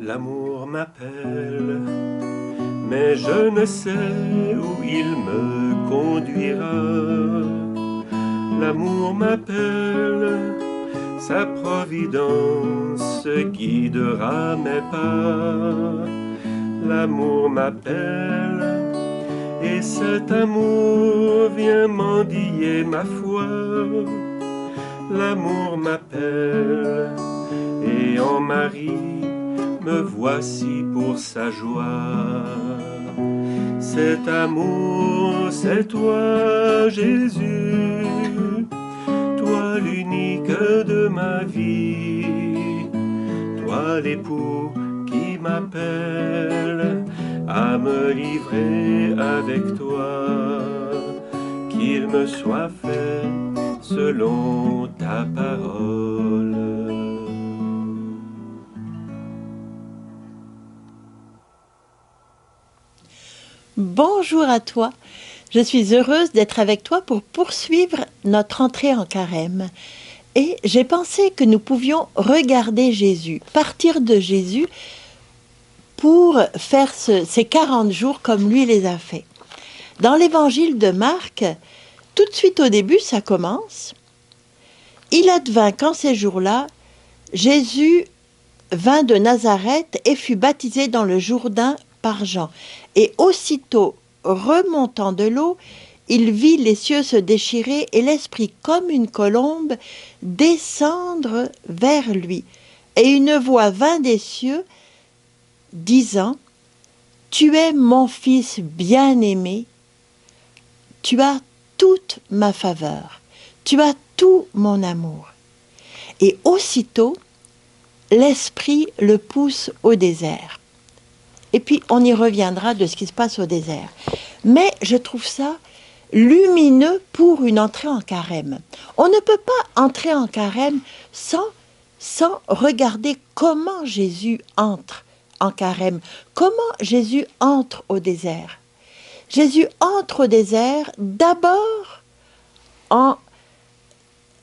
L'amour m'appelle, mais je ne sais où il me conduira. L'amour m'appelle, sa providence guidera mes pas. L'amour m'appelle, et cet amour vient mendiller ma foi. L'amour m'appelle, et en Marie, me voici pour sa joie. Cet amour, c'est toi, Jésus, toi l'unique de ma vie, toi l'époux qui m'appelle à me livrer avec toi, qu'il me soit fait selon ta parole. Bonjour à toi, je suis heureuse d'être avec toi pour poursuivre notre entrée en carême. Et j'ai pensé que nous pouvions regarder Jésus, partir de Jésus pour faire ces 40 jours comme lui les a fait. Dans l'évangile de Marc, tout de suite au début, ça commence. Il advint qu'en ces jours-là, Jésus vint de Nazareth et fut baptisé dans le Jourdain par Jean. Et aussitôt, remontant de l'eau, il vit les cieux se déchirer et l'Esprit comme une colombe descendre vers lui. Et une voix vint des cieux, disant, « Tu es mon Fils bien-aimé, tu as toute ma faveur, tu as tout mon amour. » Et aussitôt, l'Esprit le pousse au désert. Et puis, on y reviendra de ce qui se passe au désert. Mais je trouve ça lumineux pour une entrée en carême. On ne peut pas entrer en carême sans regarder comment Jésus entre en carême, comment Jésus entre au désert. Jésus entre au désert d'abord en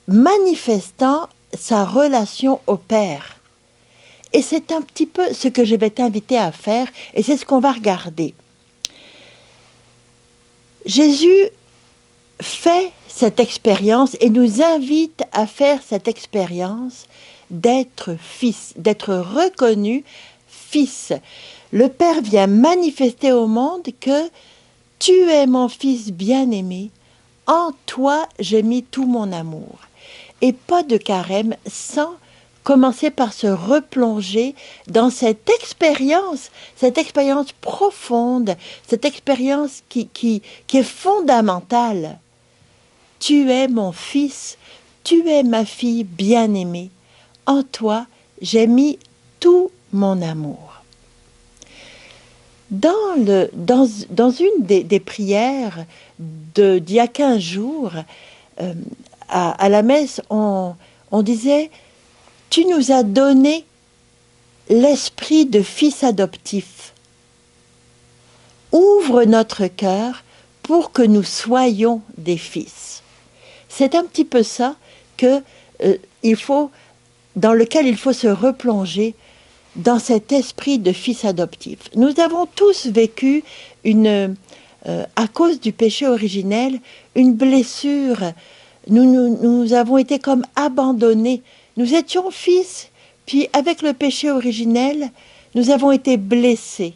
manifestant sa relation au Père. Et c'est un petit peu ce que je vais t'inviter à faire, et c'est ce qu'on va regarder. Jésus fait cette expérience et nous invite à faire cette expérience d'être fils, d'être reconnu fils. Le Père vient manifester au monde que tu es mon fils bien-aimé, en toi j'ai mis tout mon amour. Et pas de carême sans commencer par se replonger dans cette expérience profonde, cette expérience qui est fondamentale. Tu es mon fils, tu es ma fille bien-aimée. En toi, j'ai mis tout mon amour. Dans une des prières d'il y a 15 jours, à la messe, on disait « Tu nous as donné l'esprit de fils adoptif. Ouvre notre cœur pour que nous soyons des fils. » C'est un petit peu ça dans lequel il faut se replonger dans cet esprit de fils adoptif. Nous avons tous vécu à cause du péché originel, une blessure. Nous avons été comme abandonnés. Nous étions fils, puis avec le péché originel, nous avons été blessés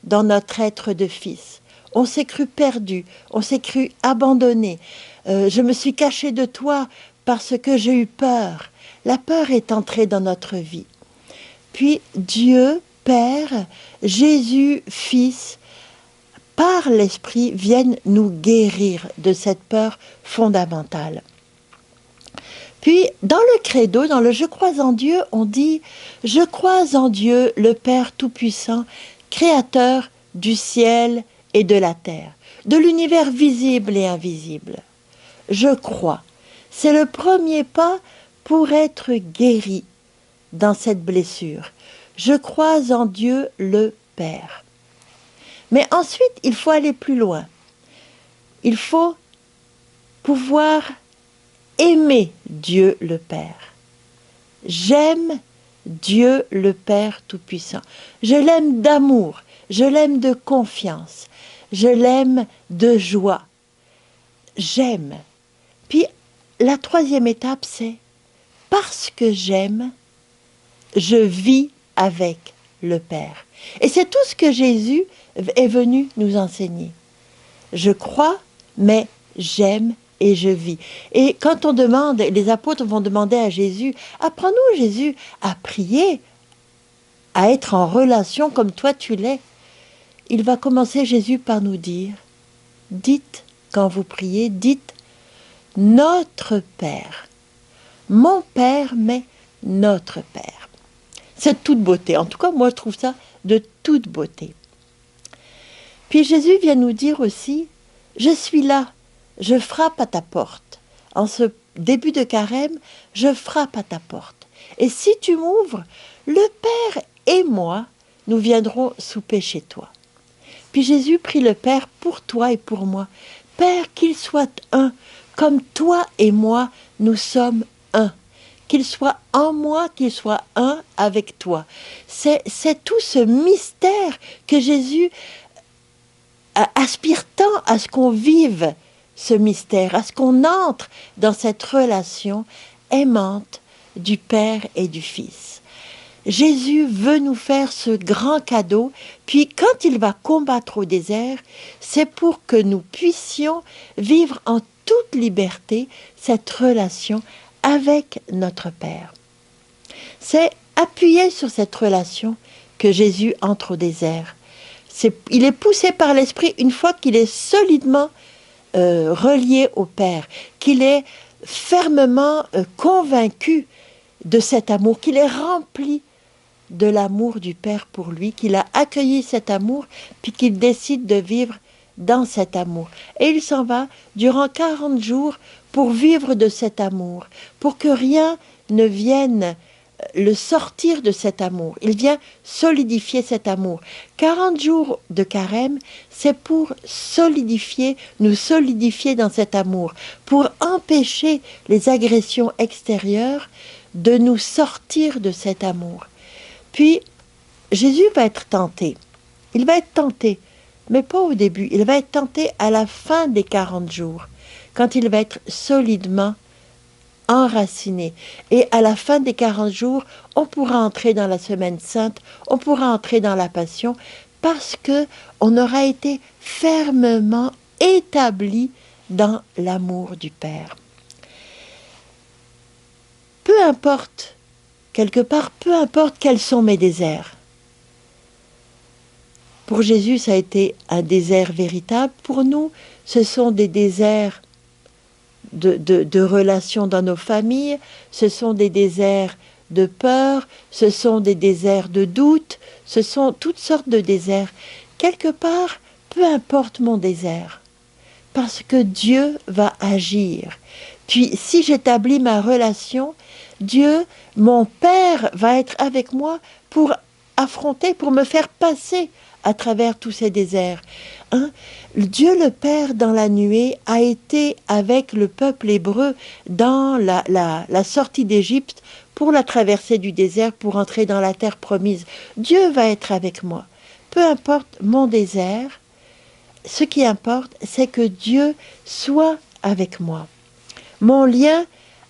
dans notre être de fils. On s'est cru perdu, on s'est cru abandonné. Je me suis caché de toi parce que j'ai eu peur. La peur est entrée dans notre vie. Puis Dieu, Père, Jésus, Fils, par l'Esprit, viennent nous guérir de cette peur fondamentale. Puis, dans le credo, dans le « Je crois en Dieu », on dit « Je crois en Dieu, le Père Tout-Puissant, Créateur du ciel et de la terre, de l'univers visible et invisible. Je crois. » C'est le premier pas pour être guéri dans cette blessure. Je crois en Dieu, le Père. Mais ensuite, il faut aller plus loin. Il faut pouvoir aimer Dieu le Père. J'aime Dieu le Père Tout-Puissant. Je l'aime d'amour, je l'aime de confiance, je l'aime de joie. J'aime. Puis la troisième étape, c'est parce que j'aime, je vis avec le Père. Et c'est tout ce que Jésus est venu nous enseigner. Je crois, mais j'aime et je vis. Et quand on demande, les apôtres vont demander à Jésus, apprends-nous Jésus à prier, à être en relation comme toi tu l'es. Il va commencer Jésus par nous dire, dites, quand vous priez, dites, notre Père. Mon Père, mais notre Père. C'est de toute beauté. En tout cas, moi, je trouve ça de toute beauté. Puis Jésus vient nous dire aussi, je suis là, je frappe à ta porte. En ce début de carême, je frappe à ta porte. Et si tu m'ouvres, le Père et moi, nous viendrons souper chez toi. Puis Jésus prie le Père pour toi et pour moi. Père, qu'il soit un, comme toi et moi, nous sommes un. Qu'il soit en moi, qu'il soit un avec toi. C'est tout ce mystère que Jésus aspire tant à ce qu'on vive ce mystère, à ce qu'on entre dans cette relation aimante du Père et du Fils. Jésus veut nous faire ce grand cadeau, puis quand il va combattre au désert, c'est pour que nous puissions vivre en toute liberté cette relation avec notre Père. C'est appuyé sur cette relation que Jésus entre au désert. Il est poussé par l'Esprit une fois qu'il est solidement relié au Père, qu'il est fermement convaincu de cet amour, qu'il est rempli de l'amour du Père pour lui, qu'il a accueilli cet amour, puis qu'il décide de vivre dans cet amour. Et il s'en va durant 40 jours pour vivre de cet amour, pour que rien ne vienne le sortir de cet amour. Il vient solidifier cet amour. 40 jours de carême, c'est pour nous solidifier dans cet amour, pour empêcher les agressions extérieures de nous sortir de cet amour. Puis, Jésus va être tenté. Il va être tenté, mais pas au début. Il va être tenté à la fin des 40 jours, quand il va être solidement enraciné. Et à la fin des 40 jours, on pourra entrer dans la Semaine Sainte, on pourra entrer dans la Passion, parce que on aura été fermement établi dans l'amour du Père. Peu importe, quelque part, peu importe quels sont mes déserts. Pour Jésus, ça a été un désert véritable. Pour nous, ce sont des déserts de relations dans nos familles, ce sont des déserts de peur, ce sont des déserts de doute, ce sont toutes sortes de déserts. Quelque part, peu importe mon désert, parce que Dieu va agir. Puis si j'établis ma relation, Dieu, mon Père, va être avec moi pour affronter, pour me faire passer à travers tous ces déserts. Dieu le Père dans la nuée a été avec le peuple hébreu dans la sortie d'Égypte pour la traversée du désert, pour entrer dans la terre promise. Dieu va être avec moi. Peu importe mon désert, ce qui importe, c'est que Dieu soit avec moi. Mon lien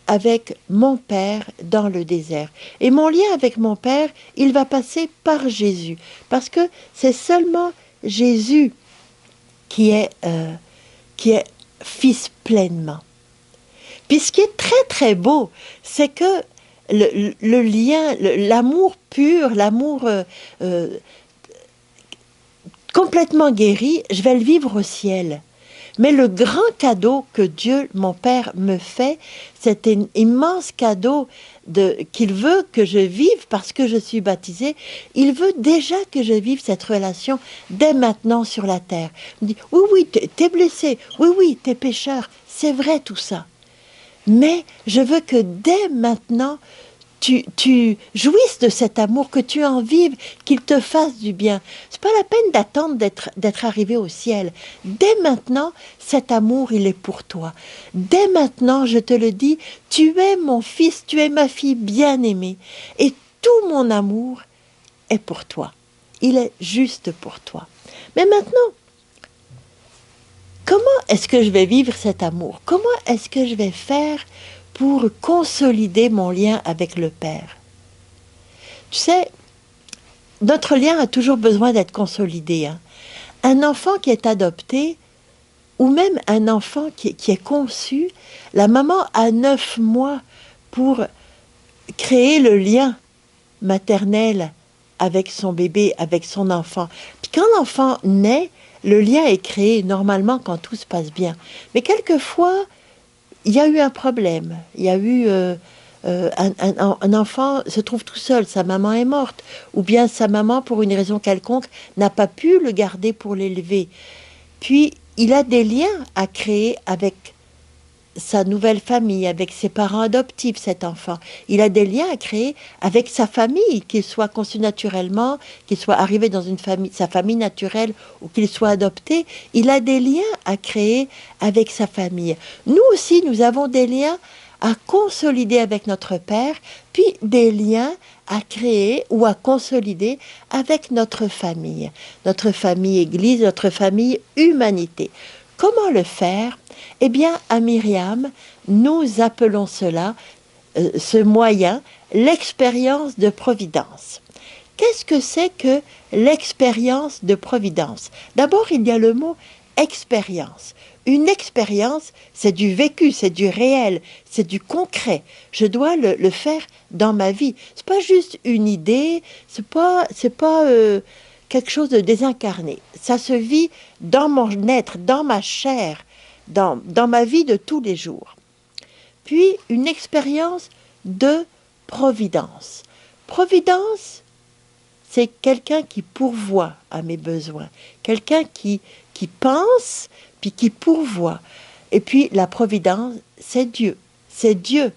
avec mon Père dans le désert. Et mon lien avec mon Père, il va passer par Jésus. Parce que c'est seulement Jésus qui est fils pleinement. Puis ce qui est très très beau, c'est que le lien, l'amour pur, l'amour complètement guéri, je vais le vivre au ciel. Mais le grand cadeau que Dieu, mon Père, me fait, c'est un immense cadeau qu'il veut que je vive parce que je suis baptisée. Il veut déjà que je vive cette relation dès maintenant sur la terre. Il me dit, oui, t'es blessé, oui, t'es pécheur, c'est vrai tout ça. Mais je veux que dès maintenant, tu jouisses de cet amour, que tu en vives, qu'il te fasse du bien. C'est pas la peine d'attendre d'être arrivé au ciel. Dès maintenant, cet amour, il est pour toi. Dès maintenant, je te le dis, tu es mon fils, tu es ma fille bien-aimée. Et tout mon amour est pour toi. Il est juste pour toi. Mais maintenant, comment est-ce que je vais vivre cet amour? Comment est-ce que je vais faire pour consolider mon lien avec le Père? Tu sais, notre lien a toujours besoin d'être consolidé, hein. Un enfant qui est adopté, ou même un enfant qui est conçu, la maman a 9 mois pour créer le lien maternel avec son bébé, avec son enfant. Puis quand l'enfant naît, le lien est créé normalement quand tout se passe bien. Mais quelquefois, il y a eu un problème. Il y a eu un enfant se trouve tout seul, sa maman est morte, ou bien sa maman, pour une raison quelconque, n'a pas pu le garder pour l'élever. Puis, il a des liens à créer avec sa nouvelle famille, avec ses parents adoptifs, cet enfant. Il a des liens à créer avec sa famille, qu'il soit conçu naturellement, qu'il soit arrivé dans une famille, sa famille naturelle, ou qu'il soit adopté. Il a des liens à créer avec sa famille. Nous aussi, nous avons des liens à consolider avec notre Père, puis des liens à créer ou à consolider avec notre famille Église, notre famille humanité. Comment le faire? Eh bien, à Myriam, nous appelons cela, ce moyen, l'expérience de providence. Qu'est-ce que c'est que l'expérience de providence? D'abord, il y a le mot expérience. Une expérience, c'est du vécu, c'est du réel, c'est du concret. Je dois le faire dans ma vie. C'est pas juste une idée, c'est pas quelque chose de désincarné. Ça se vit dans mon être, dans ma chair, dans ma vie de tous les jours. Puis, une expérience de providence. Providence, c'est quelqu'un qui pourvoit à mes besoins, quelqu'un qui pense, puis qui pourvoit. Et puis, la providence, c'est Dieu. C'est Dieu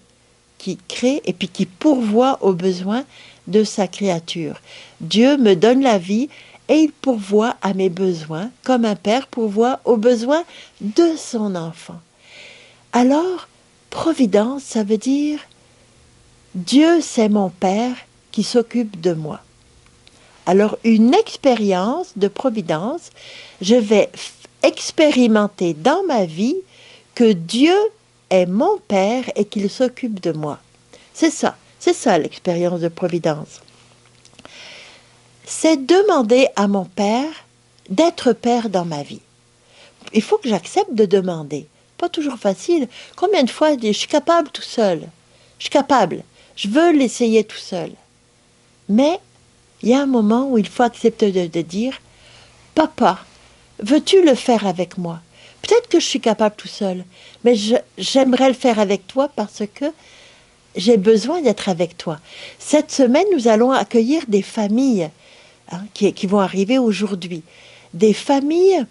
qui crée et puis qui pourvoit aux besoins de sa créature. Dieu me donne la vie et il pourvoit à mes besoins, comme un père pourvoit aux besoins de son enfant. Alors, providence, ça veut dire Dieu, c'est mon Père qui s'occupe de moi. Alors, une expérience de providence, je vais expérimenter dans ma vie que Dieu est mon Père et qu'il s'occupe de moi. C'est ça l'expérience de providence. C'est demander à mon Père d'être Père dans ma vie. Il faut que j'accepte de demander. Pas toujours facile. Combien de fois je dis, je suis capable tout seul. Je suis capable. Je veux l'essayer tout seul. Mais il y a un moment où il faut accepter de dire, Papa, veux-tu le faire avec moi? Peut-être que je suis capable tout seul, mais j'aimerais le faire avec toi parce que j'ai besoin d'être avec toi. Cette semaine, nous allons accueillir des familles qui vont arriver aujourd'hui. Des familles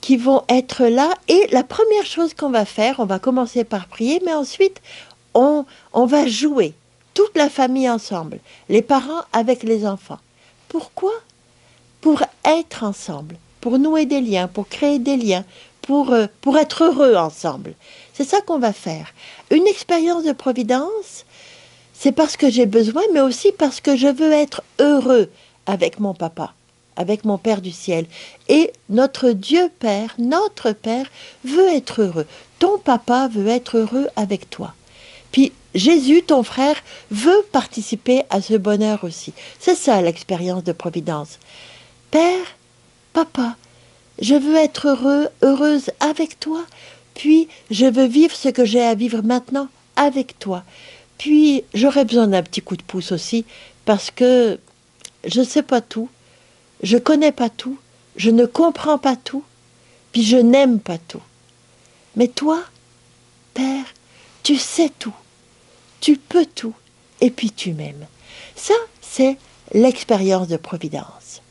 qui vont être là. Et la première chose qu'on va faire, on va commencer par prier, mais ensuite, on va jouer. Toute la famille ensemble. Les parents avec les enfants. Pourquoi? Pour être ensemble, pour nouer des liens, pour créer des liens, pour être heureux ensemble. C'est ça qu'on va faire. Une expérience de providence, c'est parce que j'ai besoin, mais aussi parce que je veux être heureux avec mon papa, avec mon Père du ciel. Et notre Dieu Père, notre Père, veut être heureux. Ton papa veut être heureux avec toi. Puis Jésus, ton frère, veut participer à ce bonheur aussi. C'est ça l'expérience de providence. Père, papa, je veux être heureuse avec toi, puis je veux vivre ce que j'ai à vivre maintenant avec toi. Puis j'aurais besoin d'un petit coup de pouce aussi, parce que je ne sais pas tout, je ne connais pas tout, je ne comprends pas tout, puis je n'aime pas tout. Mais toi, Père, tu sais tout, tu peux tout, et puis tu m'aimes. Ça, c'est l'expérience de providence.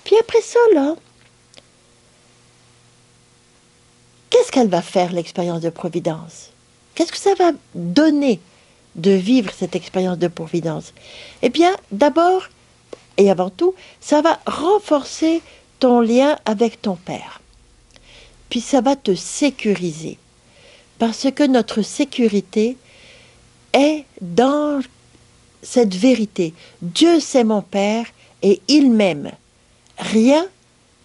Puis après ça, là, qu'est-ce qu'elle va faire, l'expérience de providence? Qu'est-ce que ça va donner de vivre cette expérience de providence? Eh bien, d'abord et avant tout, ça va renforcer ton lien avec ton Père. Puis ça va te sécuriser. Parce que notre sécurité est dans cette vérité. Dieu c'est mon Père et il m'aime. Rien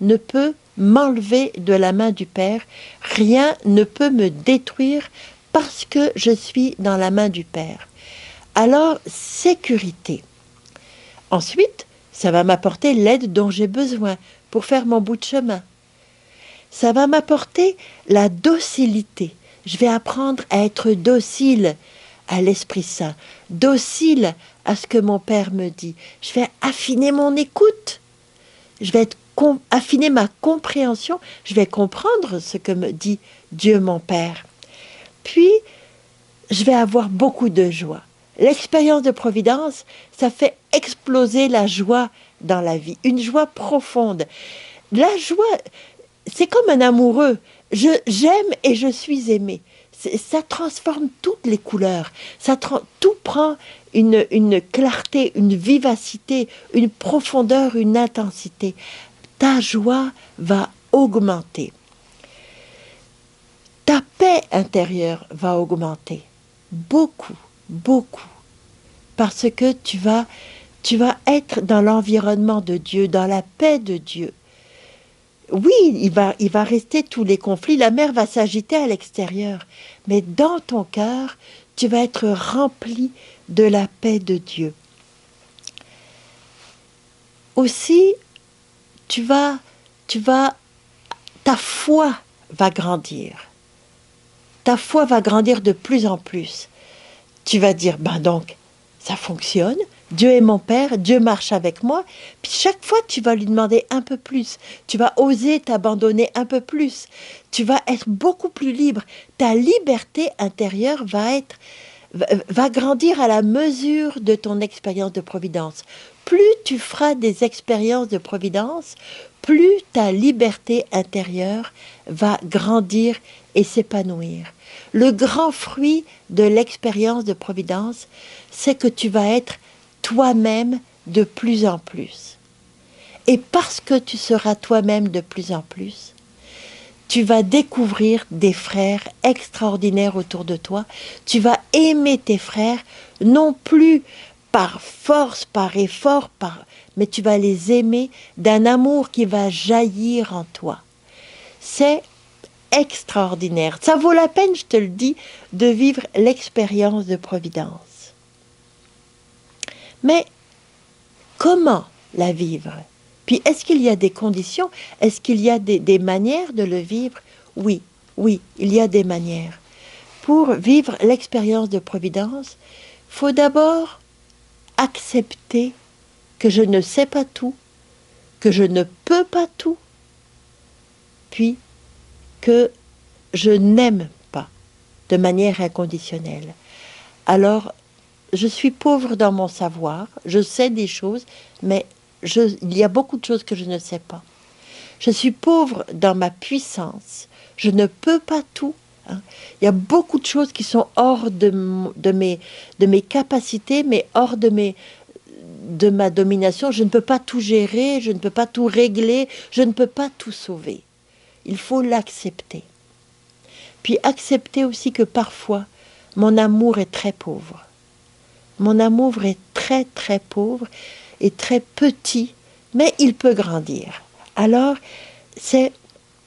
ne peut m'enlever de la main du Père. Rien ne peut me détruire parce que je suis dans la main du Père. Alors, sécurité. Ensuite, ça va m'apporter l'aide dont j'ai besoin pour faire mon bout de chemin. Ça va m'apporter la docilité. Je vais apprendre à être docile à l'Esprit Saint, docile à ce que mon Père me dit. Je vais affiner mon écoute. Je vais affiner ma compréhension. Je vais comprendre ce que me dit Dieu mon Père. Puis, je vais avoir beaucoup de joie. L'expérience de providence, ça fait exploser la joie dans la vie, une joie profonde. La joie, c'est comme un amoureux. J'aime et je suis aimé. Ça transforme toutes les couleurs. Tout prend une clarté, une vivacité, une profondeur, une intensité. Ta joie va augmenter. Ta paix intérieure va augmenter. Beaucoup, beaucoup. Parce que tu vas être dans l'environnement de Dieu, dans la paix de Dieu. Oui, il va rester tous les conflits, la mer va s'agiter à l'extérieur, mais dans ton cœur, tu vas être rempli de la paix de Dieu. Aussi, ta foi va grandir. Ta foi va grandir de plus en plus. Tu vas dire, ben donc, ça fonctionne, Dieu est mon Père, Dieu marche avec moi. Puis chaque fois, tu vas lui demander un peu plus. Tu vas oser t'abandonner un peu plus. Tu vas être beaucoup plus libre. Ta liberté intérieure va grandir à la mesure de ton expérience de providence. Plus tu feras des expériences de providence, plus ta liberté intérieure va grandir et s'épanouir. Le grand fruit de l'expérience de providence, c'est que tu vas être toi-même de plus en plus. Et parce que tu seras toi-même de plus en plus, tu vas découvrir des frères extraordinaires autour de toi. Tu vas aimer tes frères, non plus par force, par effort, mais tu vas les aimer d'un amour qui va jaillir en toi. C'est extraordinaire. Ça vaut la peine, je te le dis, de vivre l'expérience de providence. Mais comment la vivre? Puis est-ce qu'il y a des conditions? Est-ce qu'il y a des manières de le vivre? Oui, il y a des manières. Pour vivre l'expérience de providence, il faut d'abord accepter que je ne sais pas tout, que je ne peux pas tout, puis que je n'aime pas de manière inconditionnelle. Alors, je suis pauvre dans mon savoir, je sais des choses, mais il y a beaucoup de choses que je ne sais pas. Je suis pauvre dans ma puissance, je ne peux pas tout. Il y a beaucoup de choses qui sont hors de mes capacités, mais hors de ma domination. Je ne peux pas tout gérer, je ne peux pas tout régler, je ne peux pas tout sauver. Il faut l'accepter. Puis accepter aussi que parfois, mon amour est très pauvre. Mon amour est très très pauvre et très petit, mais il peut grandir. Alors,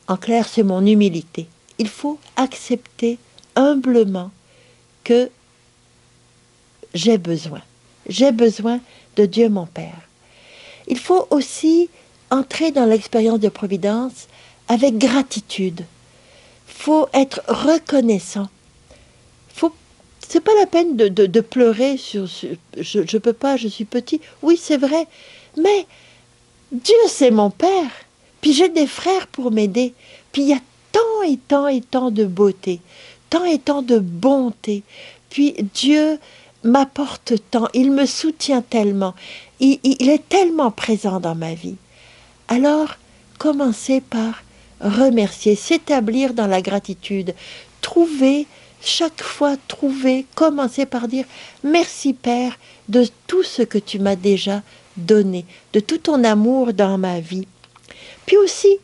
en clair, c'est mon humilité. Il faut accepter humblement que j'ai besoin. J'ai besoin de Dieu mon Père. Il faut aussi entrer dans l'expérience de providence avec gratitude. Il faut être reconnaissant. C'est pas la peine de pleurer sur je peux pas, je suis petit. Oui, c'est vrai. Mais Dieu, c'est mon Père. Puis j'ai des frères pour m'aider. Puis il y a tant et tant et tant de beauté, tant et tant de bonté. Puis Dieu m'apporte tant, il me soutient tellement. Il est tellement présent dans ma vie. Alors, commencez par remercier, s'établir dans la gratitude, commencer par dire merci Père de tout ce que tu m'as déjà donné, de tout ton amour dans ma vie. Puis aussi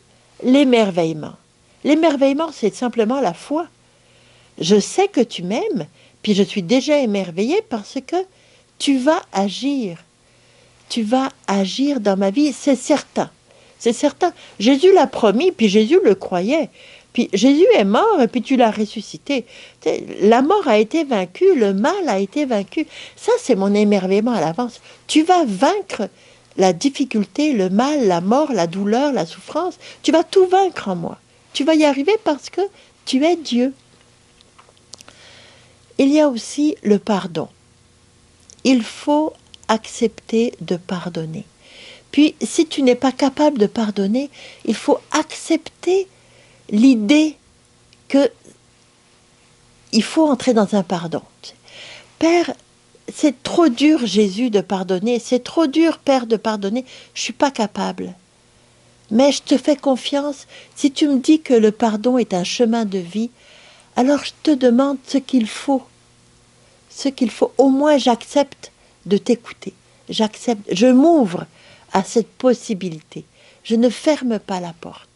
l'émerveillement. L'émerveillement, c'est simplement la foi. Je sais que tu m'aimes, puis je suis déjà émerveillée parce que tu vas agir. Tu vas agir dans ma vie, c'est certain. C'est certain. Jésus l'a promis, puis Jésus le croyait. Puis Jésus est mort, et puis tu l'as ressuscité. La mort a été vaincue, le mal a été vaincu. Ça, c'est mon émerveillement à l'avance. Tu vas vaincre la difficulté, le mal, la mort, la douleur, la souffrance. Tu vas tout vaincre en moi. Tu vas y arriver parce que tu es Dieu. Il y a aussi le pardon. Il faut accepter de pardonner. Puis, si tu n'es pas capable de pardonner, il faut accepter l'idée que il faut entrer dans un pardon. Père, c'est trop dur, Jésus, de pardonner. C'est trop dur, Père, de pardonner. Je ne suis pas capable. Mais je te fais confiance. Si tu me dis que le pardon est un chemin de vie, alors je te demande ce qu'il faut. Ce qu'il faut. Au moins, j'accepte de t'écouter. J'accepte. Je m'ouvre à cette possibilité. Je ne ferme pas la porte.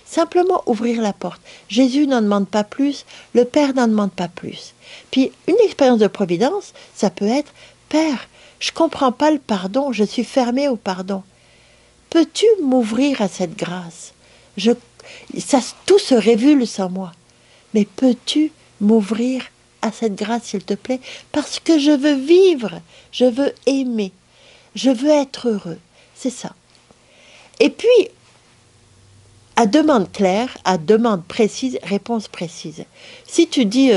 Simplement ouvrir la porte. Jésus n'en demande pas plus, le Père n'en demande pas plus. Puis une expérience de providence, ça peut être « Père, je ne comprends pas le pardon, je suis fermé au pardon. Peux-tu m'ouvrir à cette grâce ? Tout se révulse en moi. Mais peux-tu m'ouvrir à cette grâce, s'il te plaît ? Parce que je veux vivre, je veux aimer, je veux être heureux. » C'est ça. Et puis, à demande claire, à demande précise, réponse précise. Si tu dis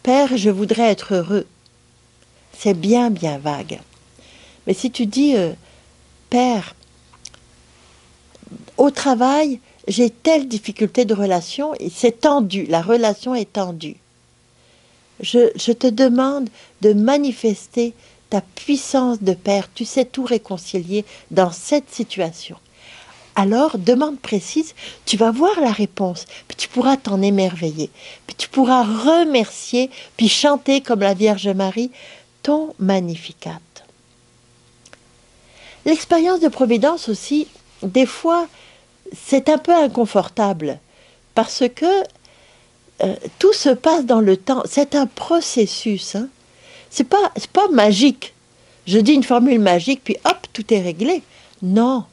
Père, je voudrais être heureux, c'est bien, bien vague. Mais si tu dis Père, au travail, j'ai telle difficulté de relation et c'est tendu, la relation est tendue. Je te demande de manifester ta puissance de Père. Tu sais tout réconcilier dans cette situation. Alors, demande précise, tu vas voir la réponse, puis tu pourras t'en émerveiller, puis tu pourras remercier, puis chanter comme la Vierge Marie, ton Magnificat. L'expérience de providence aussi, des fois, c'est un peu inconfortable, parce que tout se passe dans le temps, c'est un processus, hein. C'est pas magique. Je dis une formule magique, puis hop, tout est réglé. Non.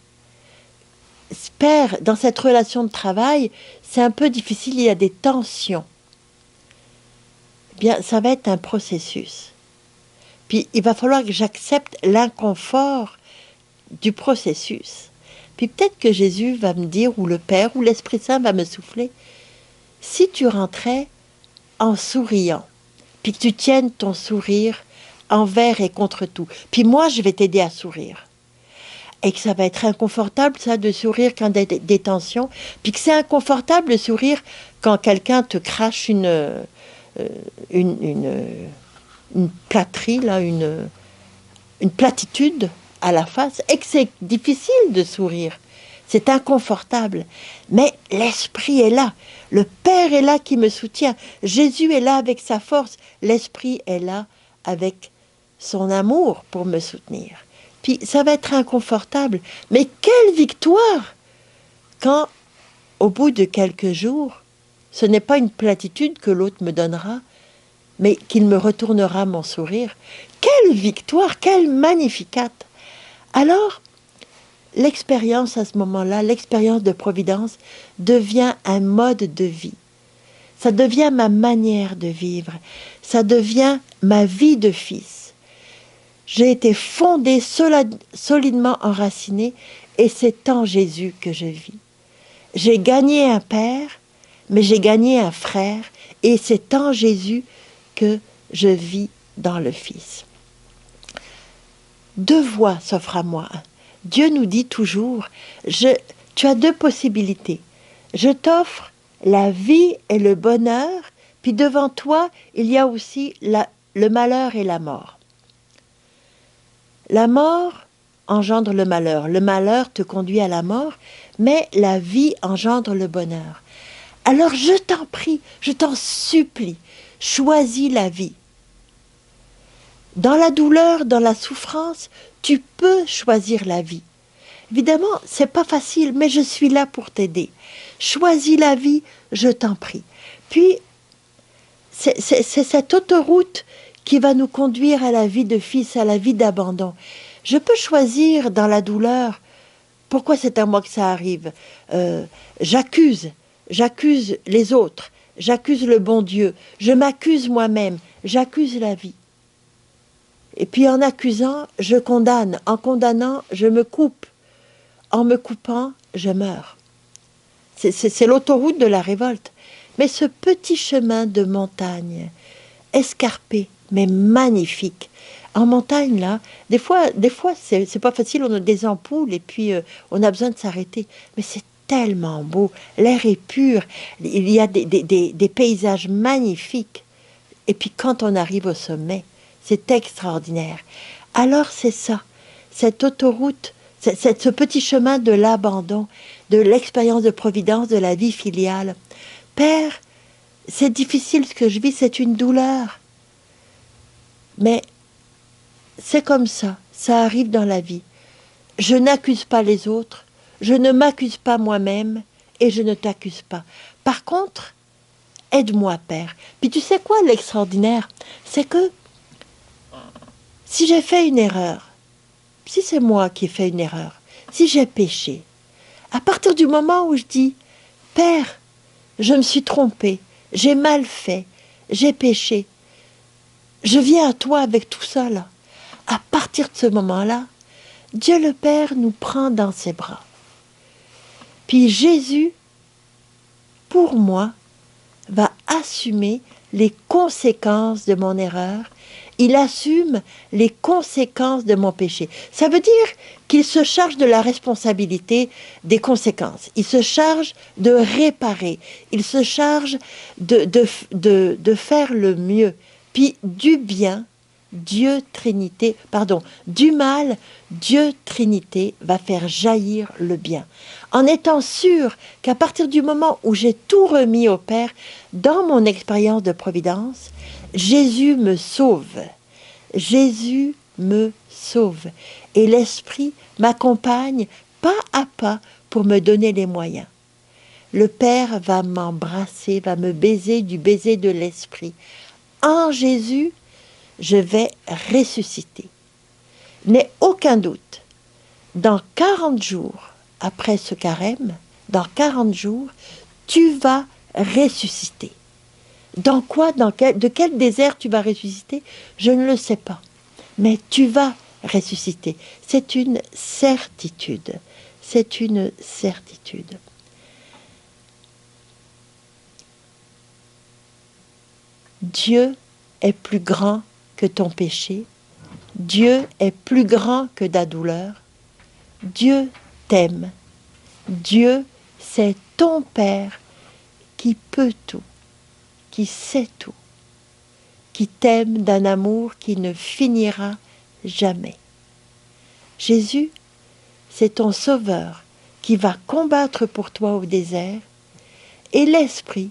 Père, dans cette relation de travail, c'est un peu difficile, il y a des tensions. Eh bien, ça va être un processus. Puis, il va falloir que j'accepte l'inconfort du processus. Puis peut-être que Jésus va me dire, ou le Père, ou l'Esprit Saint va me souffler, si tu rentrais en souriant, puis que tu tiennes ton sourire envers et contre tout, puis moi, je vais t'aider à sourire. Et que ça va être inconfortable, ça, de sourire quand il y a des tensions, puis que c'est inconfortable de sourire quand quelqu'un te crache une plâtrerie, là, une platitude à la face, et que c'est difficile de sourire. C'est inconfortable. Mais l'Esprit est là. Le Père est là qui me soutient. Jésus est là avec sa force. L'Esprit est là avec son amour pour me soutenir. Puis ça va être inconfortable. Mais quelle victoire quand, au bout de quelques jours, ce n'est pas une platitude que l'autre me donnera, mais qu'il me retournera mon sourire. Quelle victoire, quel Magnificat! Alors, l'expérience à ce moment-là, l'expérience de providence, devient un mode de vie. Ça devient ma manière de vivre. Ça devient ma vie de fils. J'ai été fondée, solidement enracinée, et c'est en Jésus que je vis. J'ai gagné un père, mais j'ai gagné un frère, et c'est en Jésus que je vis dans le Fils. Deux voies s'offrent à moi. Dieu nous dit toujours, tu as deux possibilités. Je t'offre la vie et le bonheur, puis devant toi, il y a aussi le malheur et la mort. La mort engendre le malheur te conduit à la mort, mais la vie engendre le bonheur. Alors je t'en prie, je t'en supplie, choisis la vie. Dans la douleur, dans la souffrance, tu peux choisir la vie. Évidemment, c'est pas facile, mais je suis là pour t'aider. Choisis la vie, je t'en prie. Puis, c'est cette autoroute qui va nous conduire à la vie de fils, à la vie d'abandon. Je peux choisir dans la douleur, pourquoi c'est à moi que ça arrive? J'accuse les autres, j'accuse le bon Dieu, je m'accuse moi-même, j'accuse la vie. Et puis en accusant, je condamne, en condamnant, je me coupe, en me coupant, je meurs. C'est l'autoroute de la révolte. Mais ce petit chemin de montagne, escarpé, mais magnifique. En montagne, là, des fois c'est pas facile, on a des ampoules et puis on a besoin de s'arrêter. Mais c'est tellement beau, l'air est pur, il y a des paysages magnifiques. Et puis quand on arrive au sommet, c'est extraordinaire. Alors c'est ça, cette autoroute, ce petit chemin de l'abandon, de l'expérience de providence, de la vie filiale. Père, c'est difficile ce que je vis, c'est une douleur. Mais c'est comme ça arrive dans la vie. Je n'accuse pas les autres, je ne m'accuse pas moi-même et je ne t'accuse pas. Par contre, aide-moi, Père. Puis tu sais quoi, l'extraordinaire? C'est que si j'ai fait une erreur, si c'est moi qui ai fait une erreur, si j'ai péché, à partir du moment où je dis, Père, je me suis trompé, j'ai mal fait, j'ai péché, je viens à toi avec tout ça là. À partir de ce moment-là, Dieu le Père nous prend dans ses bras. Puis Jésus, pour moi, va assumer les conséquences de mon erreur. Il assume les conséquences de mon péché. Ça veut dire qu'il se charge de la responsabilité des conséquences. Il se charge de réparer. Il se charge de faire le mieux. Puis du bien, du mal, Dieu Trinité va faire jaillir le bien. En étant sûr qu'à partir du moment où j'ai tout remis au Père, dans mon expérience de providence, Jésus me sauve. Jésus me sauve. Et l'Esprit m'accompagne pas à pas pour me donner les moyens. Le Père va m'embrasser, va me baiser du baiser de l'Esprit. En Jésus, je vais ressusciter. N'aie aucun doute. Dans 40 jours, après ce carême, dans 40 jours, tu vas ressusciter. Dans quoi, de quel désert tu vas ressusciter? Je ne le sais pas. Mais tu vas ressusciter. C'est une certitude. C'est une certitude. Dieu est plus grand que ton péché. Dieu est plus grand que ta douleur. Dieu t'aime. Dieu, c'est ton Père qui peut tout, qui sait tout, qui t'aime d'un amour qui ne finira jamais. Jésus, c'est ton Sauveur qui va combattre pour toi au désert, et l'Esprit,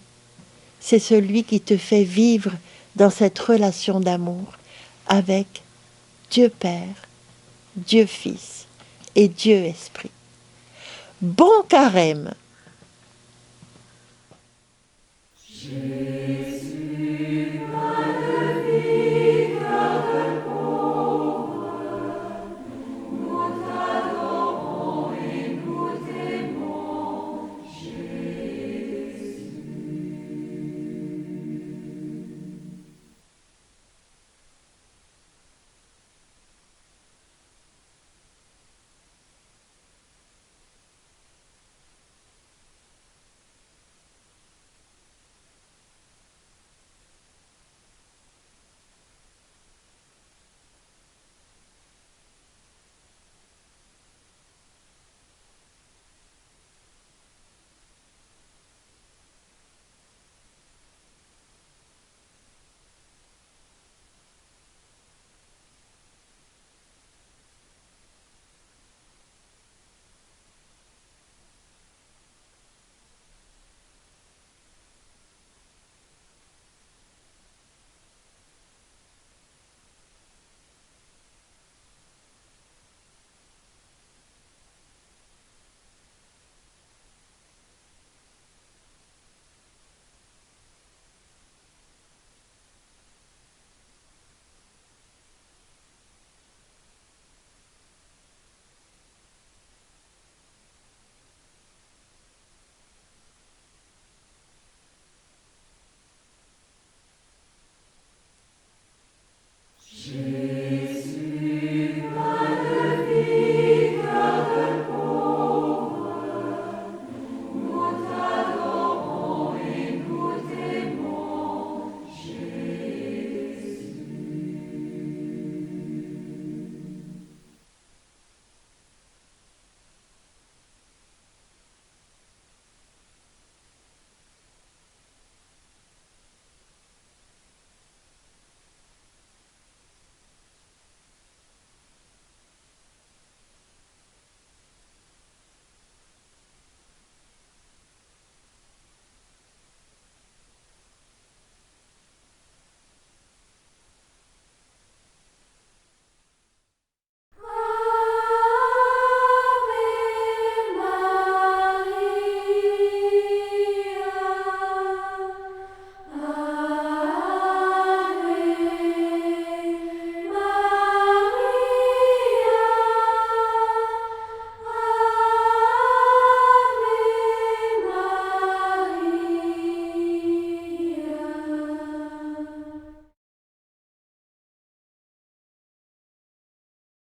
c'est celui qui te fait vivre dans cette relation d'amour avec Dieu Père, Dieu Fils et Dieu Esprit. Bon carême!